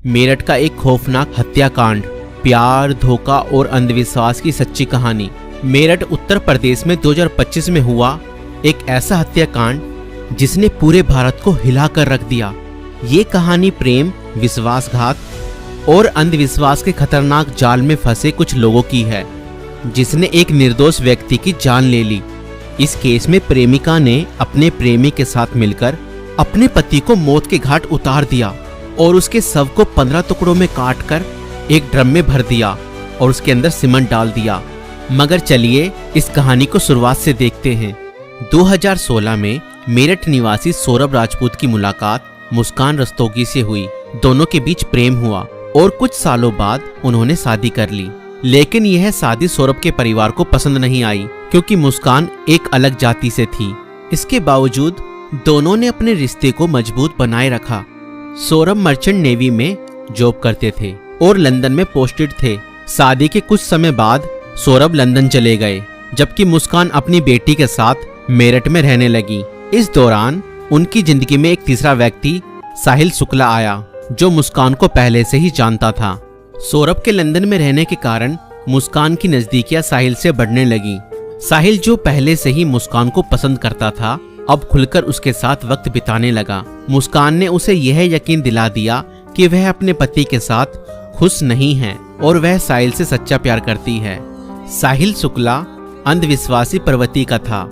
मेरठ का एक खौफनाक हत्याकांड, प्यार, धोखा और अंधविश्वास की सच्ची कहानी। मेरठ उत्तर प्रदेश में 2025 में हुआ एक ऐसा हत्याकांड जिसने पूरे भारत को हिला कर रख दिया। ये कहानी प्रेम, विश्वासघात और अंधविश्वास के खतरनाक जाल में फंसे कुछ लोगों की है, जिसने एक निर्दोष व्यक्ति की जान ले ली। इस केस में प्रेमिका ने अपने प्रेमी के साथ मिलकर अपने पति को मौत के घाट उतार दिया और उसके शव को 15 टुकड़ों में काटकर एक ड्रम में भर दिया और उसके अंदर सीमेंट डाल दिया। मगर चलिए इस कहानी को शुरुआत से देखते हैं। 2016 में मेरठ निवासी सौरभ राजपूत की मुलाकात मुस्कान रस्तोगी से हुई। दोनों के बीच प्रेम हुआ और कुछ सालों बाद उन्होंने शादी कर ली। लेकिन यह शादी सौरभ के परिवार को पसंद नहीं आई, क्योंकि मुस्कान एक अलग जाति से थी। इसके बावजूद दोनों ने अपने रिश्ते को मजबूत बनाए रखा। सौरभ मर्चेंट नेवी में जॉब करते थे और लंदन में पोस्टेड थे। शादी के कुछ समय बाद सौरभ लंदन चले गए, जबकि मुस्कान अपनी बेटी के साथ मेरठ में रहने लगी। इस दौरान उनकी जिंदगी में एक तीसरा व्यक्ति साहिल शुक्ला आया, जो मुस्कान को पहले से ही जानता था। सौरभ के लंदन में रहने के कारण मुस्कान की नजदीकियां साहिल से बढ़ने लगी। साहिल, जो पहले से ही मुस्कान को पसंद करता था, अब खुलकर उसके साथ वक्त बिताने लगा। मुस्कान ने उसे यह यकीन दिला दिया कि वह अपने पति के साथ खुश नहीं है और वह साहिल से सच्चा प्यार करती है। साहिल शुक्ला अंधविश्वासी प्रवृत्ति का था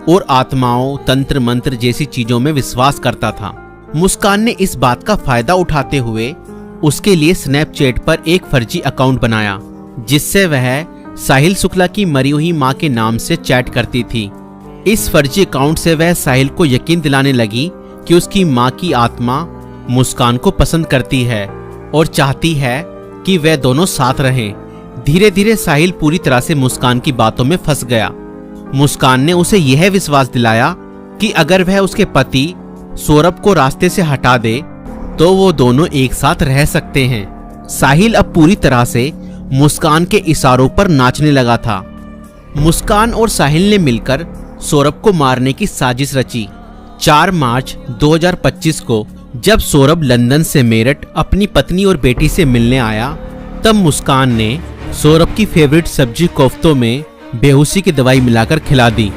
और आत्माओं, तंत्र मंत्र जैसी चीजों में विश्वास करता था। मुस्कान ने इस बात का फायदा उठाते हुए उसके लिए स्नैपचैट पर एक फर्जी अकाउंट बनाया, जिससे वह साहिल शुक्ला की मरी हुई मां के नाम से चैट करती थी। इस फर्जी अकाउंट से वह साहिल को यकीन दिलाने लगी कि उसकी मां की आत्मा मुस्कान को पसंद करती है और चाहती है कि वे दोनों साथ रहें। धीरे धीरे साहिल पूरी तरह से मुस्कान की बातों में फंस गया। मुस्कान ने उसे यह विश्वास दिलाया कि अगर वह उसके पति सौरभ को रास्ते से हटा दे तो वो दोनों एक साथ रह सकते हैं। साहिल अब पूरी तरह से मुस्कान के इशारों पर नाचने लगा था। मुस्कान और साहिल ने मिलकर सौरभ को मारने की साजिश रची। 4 मार्च 2025 को जब सौरभ लंदन से मेरठ अपनी पत्नी और बेटी से मिलने आया, तब मुस्कान ने सौरभ की फेवरेट सब्जी कोफ्तों में बेहोशी की दवाई मिलाकर खिला दी।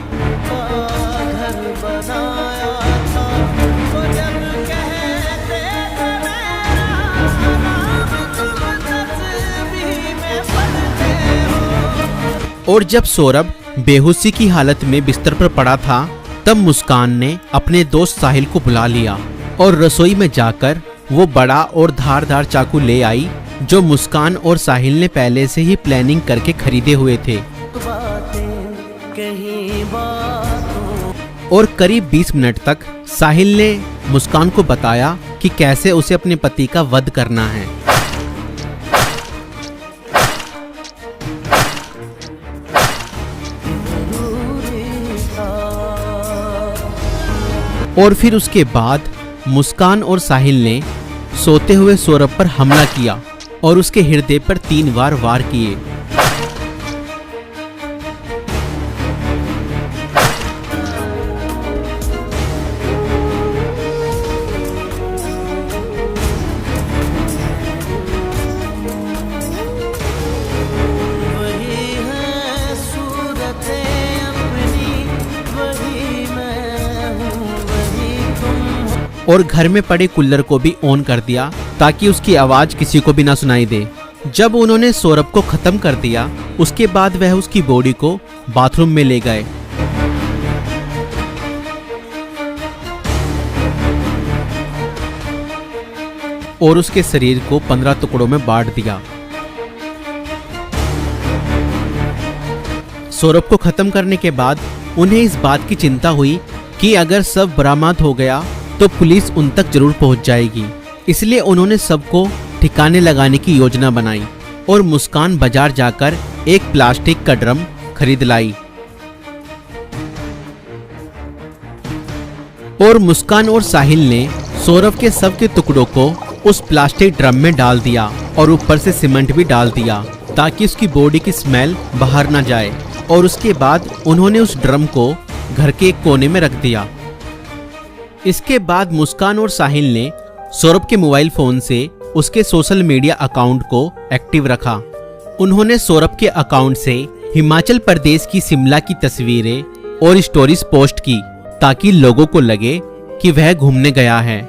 और जब सौरभ बेहोशी की हालत में बिस्तर पर पड़ा था, तब मुस्कान ने अपने दोस्त साहिल को बुला लिया और रसोई में जाकर वो बड़ा और धारदार चाकू ले आई, जो मुस्कान और साहिल ने पहले से ही प्लानिंग करके खरीदे हुए थे। और करीब 20 मिनट तक साहिल ने मुस्कान को बताया कि कैसे उसे अपने पति का वध करना है। और फिर उसके बाद मुस्कान और साहिल ने सोते हुए सौरभ पर हमला किया और उसके हृदय पर 3 बार वार किए। और घर में पड़े कूलर को भी ऑन कर दिया ताकि उसकी आवाज किसी को भी ना सुनाई दे। जब उन्होंने सौरभ को खत्म कर दिया, उसके बाद वह उसकी बॉडी को बाथरूम में ले गए। और उसके शरीर को 15 टुकड़ों में बांट दिया। सौरभ को खत्म करने के बाद उन्हें इस बात की चिंता हुई कि अगर सब बरामद हो गया तो पुलिस उन तक जरूर पहुंच जाएगी। इसलिए उन्होंने सबको ठिकाने लगाने की योजना बनाई और मुस्कान बाजार जाकर एक प्लास्टिक का ड्रम खरीद लाई। और मुस्कान और साहिल ने सौरभ के शव के टुकड़ों को उस प्लास्टिक ड्रम में डाल दिया और ऊपर से सीमेंट भी डाल दिया ताकि उसकी बॉडी की स्मेल बाहर ना जाए। और उसके बाद उन्होंने उस ड्रम को घर के एक कोने में रख दिया। इसके बाद मुस्कान और साहिल ने सौरभ के मोबाइल फोन से उसके सोशल मीडिया अकाउंट को एक्टिव रखा। उन्होंने सौरभ के अकाउंट से हिमाचल प्रदेश की शिमला की तस्वीरें और स्टोरीज पोस्ट की ताकि लोगों को लगे कि वह घूमने गया है।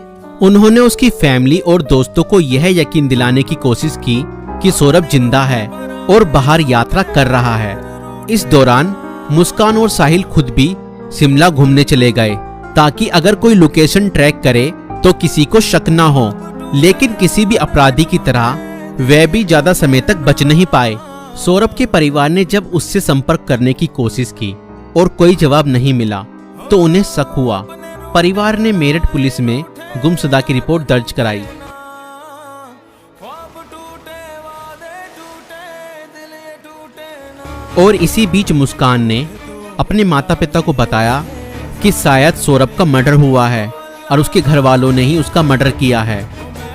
उन्होंने उसकी फैमिली और दोस्तों को यह यकीन दिलाने की कोशिश की कि सौरभ जिंदा है और बाहर यात्रा कर रहा है। इस दौरान मुस्कान और साहिल खुद भी शिमला घूमने चले गए ताकि अगर कोई लोकेशन ट्रैक करे तो किसी को शक ना हो, लेकिन किसी भी अपराधी की तरह वह भी ज्यादा समय तक बच नहीं पाए। सौरभ के परिवार ने जब उससे संपर्क करने की कोशिश की और कोई जवाब नहीं मिला तो उन्हें शक हुआ। परिवार ने मेरठ पुलिस में गुमशुदा की रिपोर्ट दर्ज कराई। और इसी बीच मुस्कान ने अपने माता पिता को बताया कि शायद सौरभ का मर्डर हुआ है और उसके घर वालों ने ही उसका मर्डर किया है।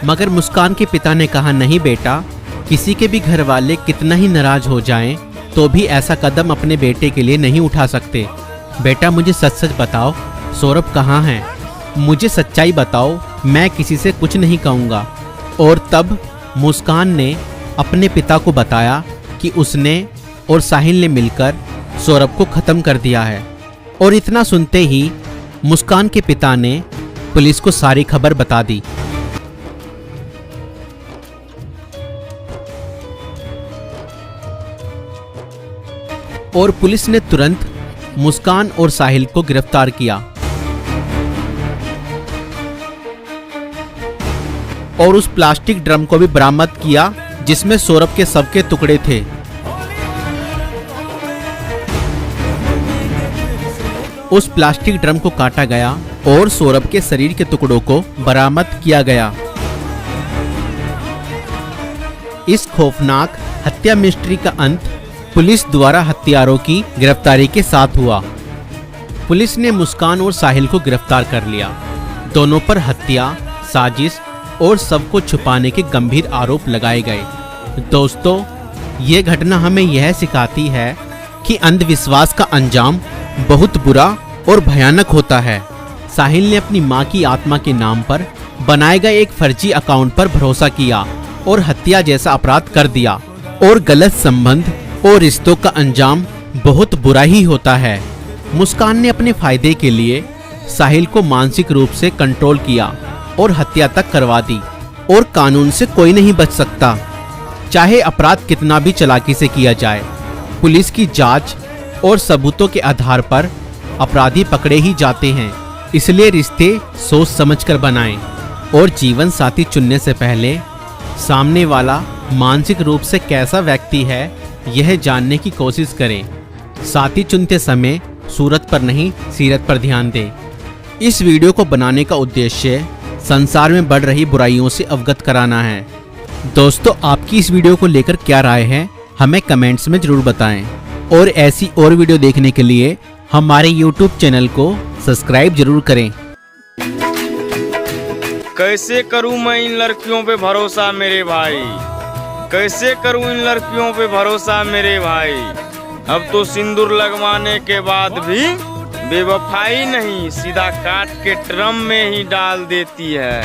मगर मुस्कान के पिता ने कहा, नहीं बेटा, किसी के भी घर वाले कितना ही नाराज हो जाएं तो भी ऐसा कदम अपने बेटे के लिए नहीं उठा सकते। बेटा मुझे सच सच बताओ, सौरभ कहाँ है? मुझे सच्चाई बताओ, मैं किसी से कुछ नहीं कहूँगा। और तब मुस्कान ने अपने पिता को बताया कि उसने और साहिल ने मिलकर सौरभ को खत्म कर दिया है। और इतना सुनते ही मुस्कान के पिता ने पुलिस को सारी खबर बता दी। और पुलिस ने तुरंत मुस्कान और साहिल को गिरफ्तार किया और उस प्लास्टिक ड्रम को भी बरामद किया जिसमें सौरभ के शव के टुकड़े थे। उस प्लास्टिक ड्रम को काटा गया और सौरभ के शरीर के टुकड़ों को बरामद किया गया। इस खौफनाक हत्या मिस्ट्री का अंत पुलिस द्वारा हत्यारों की गिरफ्तारी के साथ हुआ। पुलिस ने मुस्कान और साहिल को गिरफ्तार कर लिया। दोनों पर हत्या, साजिश और शव को छुपाने के गंभीर आरोप लगाए गए। दोस्तों, ये घटना हमें यह सिखाती है कि अंधविश्वास का अंजाम बहुत बुरा और भयानक होता है। साहिल ने अपनी मां की आत्मा के नाम पर बनाए गए एक फर्जी अकाउंट पर भरोसा किया और हत्या जैसा अपराध कर दिया। और गलत संबंध और रिश्तों का अंजाम बहुत बुरा ही होता है। मुस्कान ने अपने फायदे के लिए साहिल को मानसिक रूप से कंट्रोल किया और हत्या तक करवा दी। और कानून से कोई नहीं बच सकता, चाहे अपराध कितना भी चालाकी से किया जाए। पुलिस की जांच और सबूतों के आधार पर अपराधी पकड़े ही जाते हैं। इसलिए रिश्ते सोच समझकर बनाएं और जीवन साथी चुनने से पहले सामने वाला मानसिक रूप से कैसा व्यक्ति है यह जानने की कोशिश करें। साथी चुनते समय सूरत पर नहीं, सीरत पर ध्यान दें। इस वीडियो को बनाने का उद्देश्य संसार में बढ़ रही बुराइयों से अवगत कराना है। दोस्तों, आपकी इस वीडियो को लेकर क्या राय है हमें कमेंट्स में जरूर बताएं। और ऐसी और वीडियो देखने के लिए हमारे YouTube चैनल को सब्सक्राइब जरूर करें। कैसे करूं मैं इन लड़कियों पे भरोसा मेरे भाई, कैसे करूं इन लड़कियों पे भरोसा मेरे भाई। अब तो सिंदूर लगवाने के बाद भी बेवफाई नहीं, सीधा काट के ड्रम में ही डाल देती है।